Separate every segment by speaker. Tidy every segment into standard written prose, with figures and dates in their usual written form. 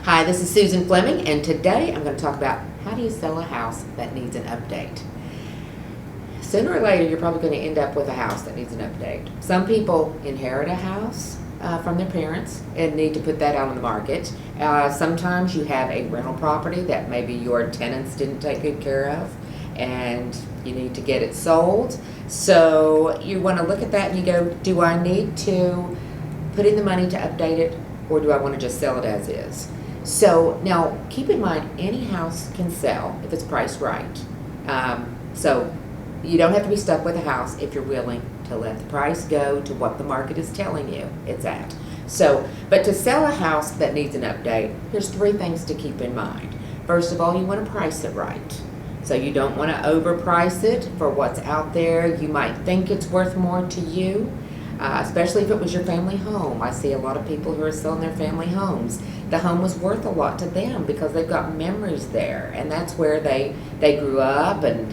Speaker 1: Hi, this is Susan Fleming, and today I'm going to talk about how do you sell a house that needs an update. Sooner or later, you're probably going to end up with a house that needs an update. Some people inherit a house from their parents and need to put that out on the market. Sometimes you have a rental property that maybe your tenants didn't take good care of, and you need to get it sold. So you want to look at that and you go, do I need to put in the money to update it, or do I want to just sell it as is? So now keep in mind, any house can sell if it's priced right. So you don't have to be stuck with a house if you're willing to let the price go to what the market is telling you it's at. So, but to sell a house that needs an update, here's 3 things to keep in mind. First of all, you want to price it right. So you don't want to overprice it for what's out there. You might think it's worth more to you, especially if it was your family home. I see a lot of people who are selling their family homes. The home was worth a lot to them because they've got memories there, and that's where they grew up, and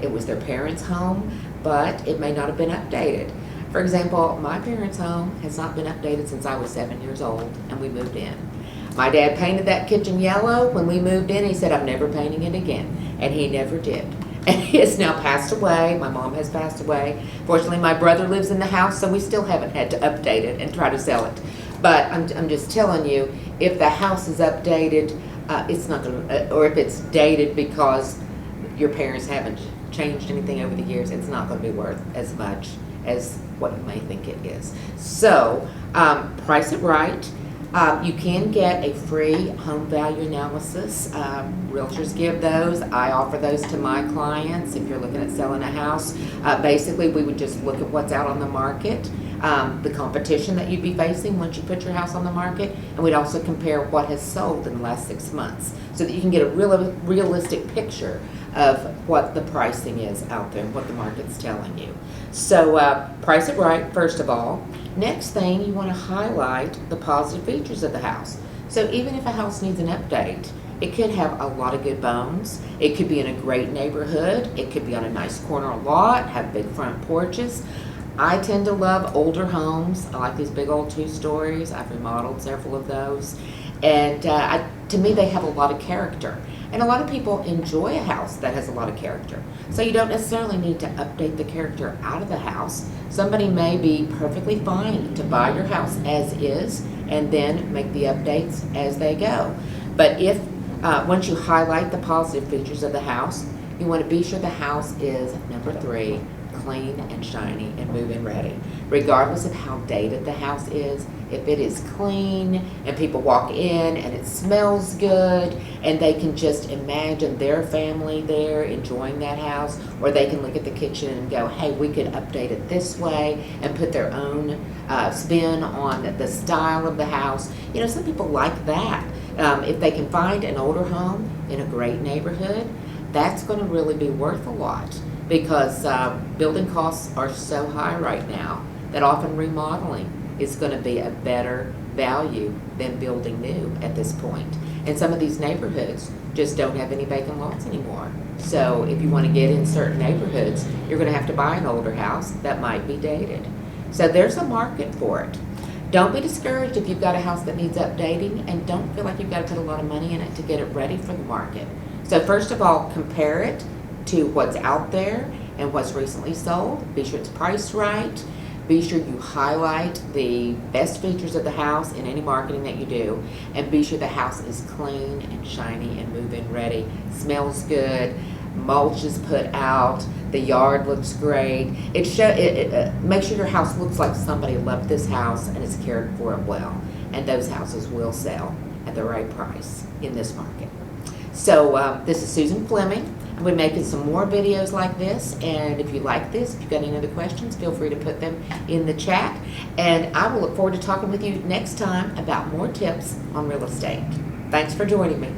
Speaker 1: it was their parents' home, but it may not have been updated. For example, my parents' home has not been updated since I was 7 years old and we moved in. My dad painted that kitchen yellow when we moved in. He said, I'm never painting it again, and he never did. And he has now passed away. My mom has passed away. Fortunately, my brother lives in the house, so we still haven't had to update it and try to sell it. But I'm just telling you, if the house is updated, it's not going to, or if it's dated because your parents haven't changed anything over the years, it's not going to be worth as much as what you may think it is. So price it right. You can get a free home value analysis. Realtors give those. I offer those to my clients if you're looking at selling a house. Basically, we would just look at what's out on the market, the competition that you'd be facing once you put your house on the market, and we'd also compare what has sold in the last 6 months so that you can get a realistic picture of what the pricing is out there and what the market's telling you. So price it right, first of all. Next thing, you want to highlight the positive features of the house. So even if a house needs an update, it could have a lot of good bones. It could be in a great neighborhood. It could be on a nice corner lot, have big front porches. I tend to love older homes. I like these big old 2-stories. I've remodeled several of those. And to me, they have a lot of character. And a lot of people enjoy a house that has a lot of character. So you don't necessarily need to update the character out of the house. Somebody may be perfectly fine to buy your house as is and then make the updates as they go. But if once you highlight the positive features of the house, you want to be sure the house is, number 3, clean and shiny and move-in ready. Regardless of how dated the house is, if it is clean and people walk in and it smells good and they can just imagine their family there enjoying that house, or they can look at the kitchen and go, hey, we could update it this way and put their own spin on the style of the house. You know, some people like that. If they can find an older home in a great neighborhood, that's going to really be worth a lot, because building costs are so high right now that often remodeling is going to be a better value than building new at this point. And some of these neighborhoods just don't have any vacant lots anymore. So if you want to get in certain neighborhoods, you're going to have to buy an older house that might be dated. So there's a market for it. Don't be discouraged if you've got a house that needs updating, and don't feel like you've got to put a lot of money in it to get it ready for the market. So first of all, compare it to what's out there and what's recently sold. Be sure it's priced right. Be sure you highlight the best features of the house in any marketing that you do, and be sure the house is clean and shiny and move-in ready, smells good, mulch is put out, the yard looks great. Make sure your house looks like somebody loved this house and is cared for it well, and those houses will sell at the right price in this market. So this is Susan Fleming. We're making some more videos like this, and if you like this, if you've got any other questions, feel free to put them in the chat, and I will look forward to talking with you next time about more tips on real estate. Thanks for joining me.